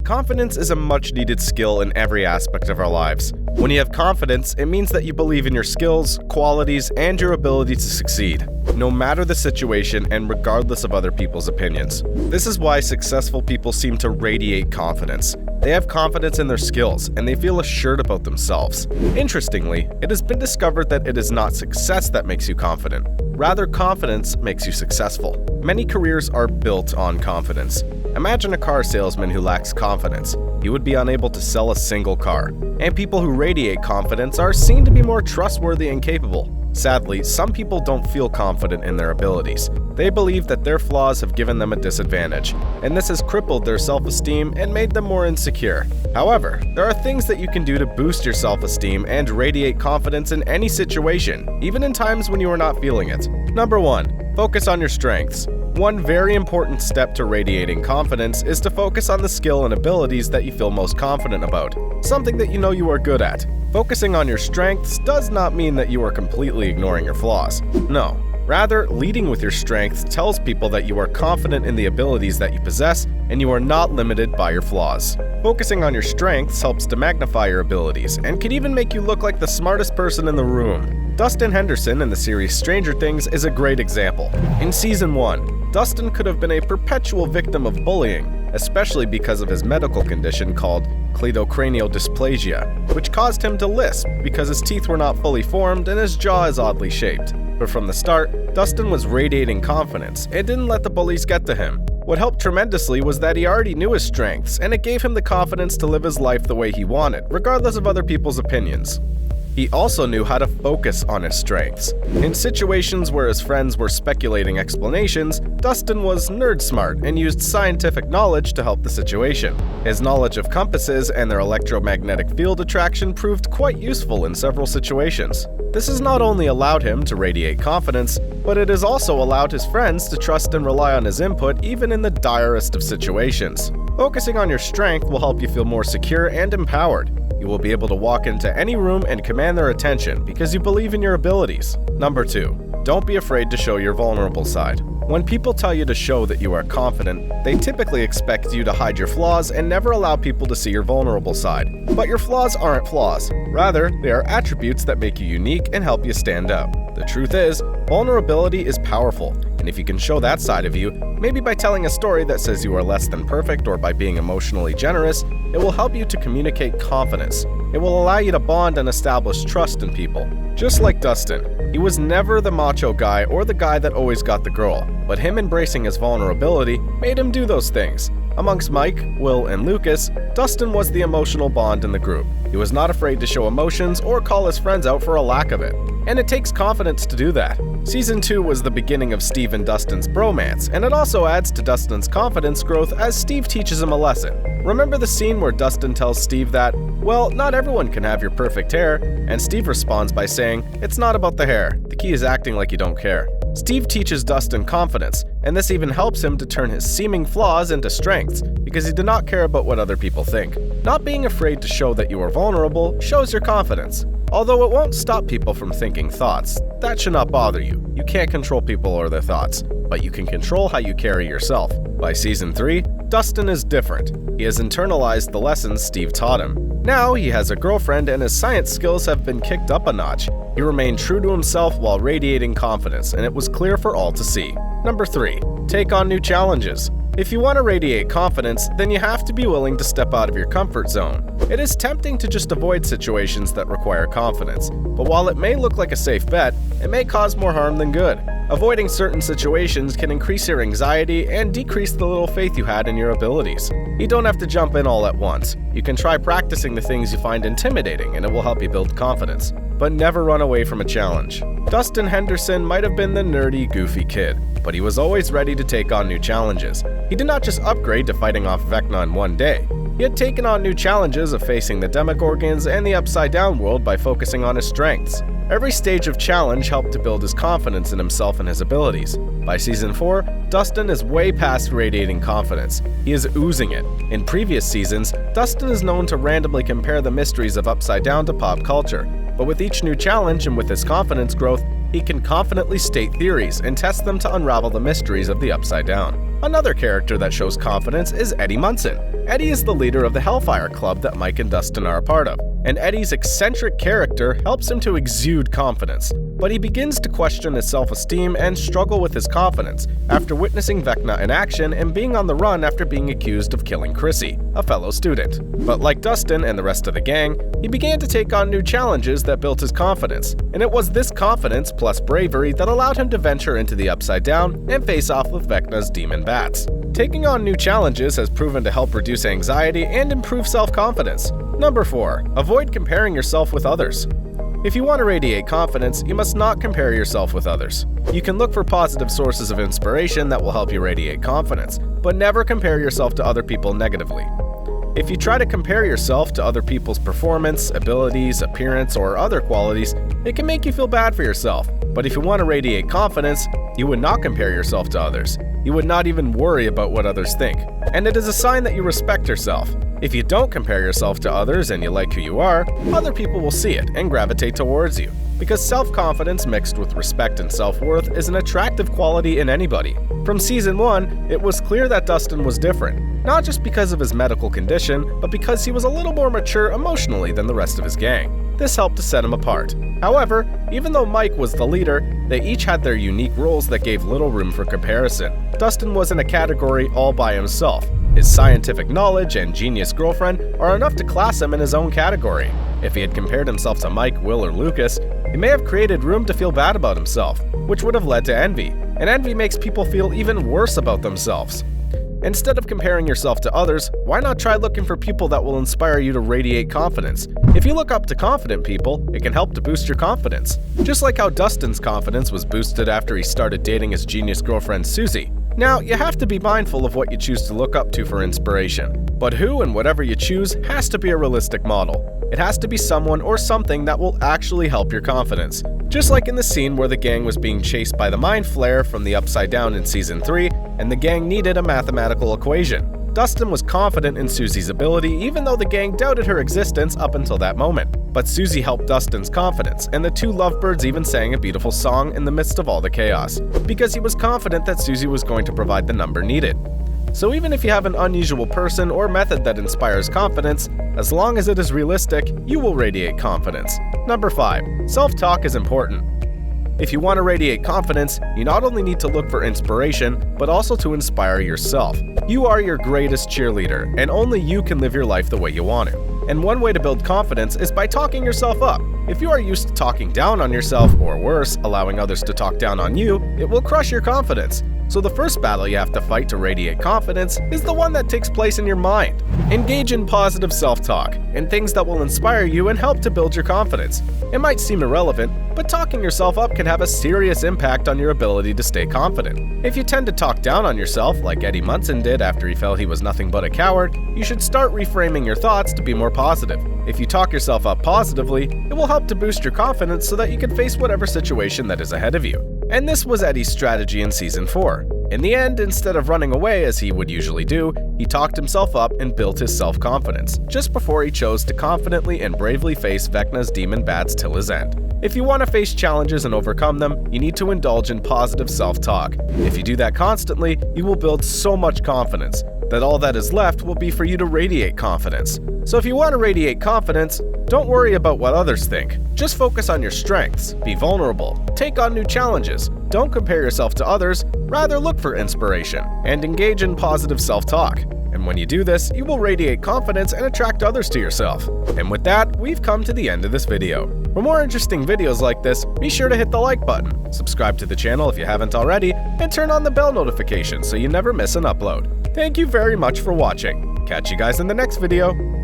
Confidence is a much-needed skill in every aspect of our lives. When you have confidence, it means that you believe in your skills, qualities, and your ability to succeed, no matter the situation and regardless of other people's opinions. This is why successful people seem to radiate confidence. They have confidence in their skills, and they feel assured about themselves. Interestingly, it has been discovered that it is not success that makes you confident. Rather, confidence makes you successful. Many careers are built on confidence. Imagine a car salesman who lacks confidence. He would be unable to sell a single car. And people who radiate confidence are seen to be more trustworthy and capable. Sadly, some people don't feel confident in their abilities. They believe that their flaws have given them a disadvantage, and this has crippled their self-esteem and made them more insecure. However, there are things that you can do to boost your self-esteem and radiate confidence in any situation, even in times when you are not feeling it. Number 1. Focus on your strengths. One very important step to radiating confidence is to focus on the skill and abilities that you feel most confident about, something that you know you are good at. Focusing on your strengths does not mean that you are completely ignoring your flaws. No. Rather, leading with your strengths tells people that you are confident in the abilities that you possess and you are not limited by your flaws. Focusing on your strengths helps to magnify your abilities and can even make you look like the smartest person in the room. Dustin Henderson in the series Stranger Things is a great example. In Season 1, Dustin could have been a perpetual victim of bullying, especially because of his medical condition called cleidocranial dysplasia, which caused him to lisp because his teeth were not fully formed and his jaw is oddly shaped. But from the start, Dustin was radiating confidence and didn't let the bullies get to him. What helped tremendously was that he already knew his strengths, and it gave him the confidence to live his life the way he wanted, regardless of other people's opinions. He also knew how to focus on his strengths. In situations where his friends were speculating explanations, Dustin was nerd smart and used scientific knowledge to help the situation. His knowledge of compasses and their electromagnetic field attraction proved quite useful in several situations. This has not only allowed him to radiate confidence, but it has also allowed his friends to trust and rely on his input even in the direst of situations. Focusing on your strength will help you feel more secure and empowered. You will be able to walk into any room and command their attention because you believe in your abilities. Number 2. Don't be afraid to show your vulnerable side. When people tell you to show that you are confident, they typically expect you to hide your flaws and never allow people to see your vulnerable side. But your flaws aren't flaws. Rather, they are attributes that make you unique and help you stand out. The truth is, vulnerability is powerful, and if you can show that side of you, maybe by telling a story that says you are less than perfect or by being emotionally generous, it will help you to communicate confidence. It will allow you to bond and establish trust in people. Just like Dustin, he was never the macho guy or the guy that always got the girl, but him embracing his vulnerability made him do those things. Amongst Mike, Will, and Lucas, Dustin was the emotional bond in the group. He was not afraid to show emotions or call his friends out for a lack of it. And it takes confidence to do that. Season 2 was the beginning of Steve and Dustin's bromance, and it also adds to Dustin's confidence growth as Steve teaches him a lesson. Remember the scene where Dustin tells Steve that, well, not everyone can have your perfect hair, and Steve responds by saying, it's not about the hair, the key is acting like you don't care. Steve teaches Dustin confidence, and this even helps him to turn his seeming flaws into strengths, because he did not care about what other people think. Not being afraid to show that you are vulnerable shows your confidence. Although it won't stop people from thinking thoughts, that should not bother you. You can't control people or their thoughts, but you can control how you carry yourself. By Season 3, Dustin is different. He has internalized the lessons Steve taught him. Now he has a girlfriend and his science skills have been kicked up a notch. He remained true to himself while radiating confidence, and it was clear for all to see. Number 3. Take on new challenges. If you want to radiate confidence, then you have to be willing to step out of your comfort zone. It is tempting to just avoid situations that require confidence, but while it may look like a safe bet, it may cause more harm than good. Avoiding certain situations can increase your anxiety and decrease the little faith you had in your abilities. You don't have to jump in all at once. You can try practicing the things you find intimidating and it will help you build confidence. But never run away from a challenge. Dustin Henderson might have been the nerdy, goofy kid, but he was always ready to take on new challenges. He did not just upgrade to fighting off Vecna in one day. He had taken on new challenges of facing the Demogorgons and the Upside Down world by focusing on his strengths. Every stage of challenge helped to build his confidence in himself and his abilities. By Season 4, Dustin is way past radiating confidence. He is oozing it. In previous seasons, Dustin is known to randomly compare the mysteries of Upside Down to pop culture. But with each new challenge and with his confidence growth, He can confidently state theories and test them to unravel the mysteries of the Upside Down. Another character that shows confidence is Eddie Munson. Eddie is the leader of the Hellfire Club that Mike and Dustin are a part of, and Eddie's eccentric character helps him to exude confidence. But he begins to question his self-esteem and struggle with his confidence after witnessing Vecna in action and being on the run after being accused of killing Chrissy, a fellow student. But like Dustin and the rest of the gang, he began to take on new challenges that built his confidence, and it was this confidence plus bravery that allowed him to venture into the Upside Down and face off with Vecna's demon bats. Taking on new challenges has proven to help reduce anxiety and improve self-confidence. Number 4. Avoid comparing yourself with others. If you want to radiate confidence, you must not compare yourself with others. You can look for positive sources of inspiration that will help you radiate confidence, but never compare yourself to other people negatively. If you try to compare yourself to other people's performance, abilities, appearance, or other qualities, it can make you feel bad for yourself. But if you want to radiate confidence, you would not compare yourself to others. You would not even worry about what others think. And it is a sign that you respect yourself. If you don't compare yourself to others and you like who you are, other people will see it and gravitate towards you. Because self-confidence mixed with respect and self-worth is an attractive quality in anybody. From Season 1, it was clear that Dustin was different, not just because of his medical condition, but because he was a little more mature emotionally than the rest of his gang. This helped to set him apart. However, even though Mike was the leader, they each had their unique roles that gave little room for comparison. Dustin was in a category all by himself. His scientific knowledge and genius girlfriend are enough to class him in his own category. If he had compared himself to Mike, Will, or Lucas, he may have created room to feel bad about himself, which would have led to envy, and envy makes people feel even worse about themselves. Instead of comparing yourself to others, why not try looking for people that will inspire you to radiate confidence? If you look up to confident people, it can help to boost your confidence. Just like how Dustin's confidence was boosted after he started dating his genius girlfriend Susie. Now, you have to be mindful of what you choose to look up to for inspiration. But who and whatever you choose has to be a realistic model. It has to be someone or something that will actually help your confidence. Just like in the scene where the gang was being chased by the Mind Flayer from the Upside Down in Season 3, and the gang needed a mathematical equation. Dustin was confident in Susie's ability even though the gang doubted her existence up until that moment. But Susie helped Dustin's confidence, and the two lovebirds even sang a beautiful song in the midst of all the chaos, because he was confident that Susie was going to provide the number needed. So even if you have an unusual person or method that inspires confidence, as long as it is realistic, you will radiate confidence. Number 5. Self-talk is important. If you want to radiate confidence, you not only need to look for inspiration, but also to inspire yourself. You are your greatest cheerleader, and only you can live your life the way you want to. And one way to build confidence is by talking yourself up. If you are used to talking down on yourself, or worse, allowing others to talk down on you, it will crush your confidence. So the first battle you have to fight to radiate confidence is the one that takes place in your mind. Engage in positive self-talk and things that will inspire you and help to build your confidence. It might seem irrelevant, but talking yourself up can have a serious impact on your ability to stay confident. If you tend to talk down on yourself like Eddie Munson did after he felt he was nothing but a coward, you should start reframing your thoughts to be more positive. If you talk yourself up positively, it will help to boost your confidence so that you can face whatever situation that is ahead of you. And this was Eddie's strategy in Season 4. In the end, instead of running away as he would usually do, he talked himself up and built his self-confidence, just before he chose to confidently and bravely face Vecna's demon bats till his end. If you want to face challenges and overcome them, you need to indulge in positive self-talk. If you do that constantly, you will build so much confidence that all that is left will be for you to radiate confidence. So if you want to radiate confidence, don't worry about what others think. Just focus on your strengths, be vulnerable, take on new challenges, don't compare yourself to others, rather look for inspiration, and engage in positive self-talk. And when you do this, you will radiate confidence and attract others to yourself. And with that, we've come to the end of this video. For more interesting videos like this, be sure to hit the like button, subscribe to the channel if you haven't already, and turn on the bell notification so you never miss an upload. Thank you very much for watching. Catch you guys in the next video.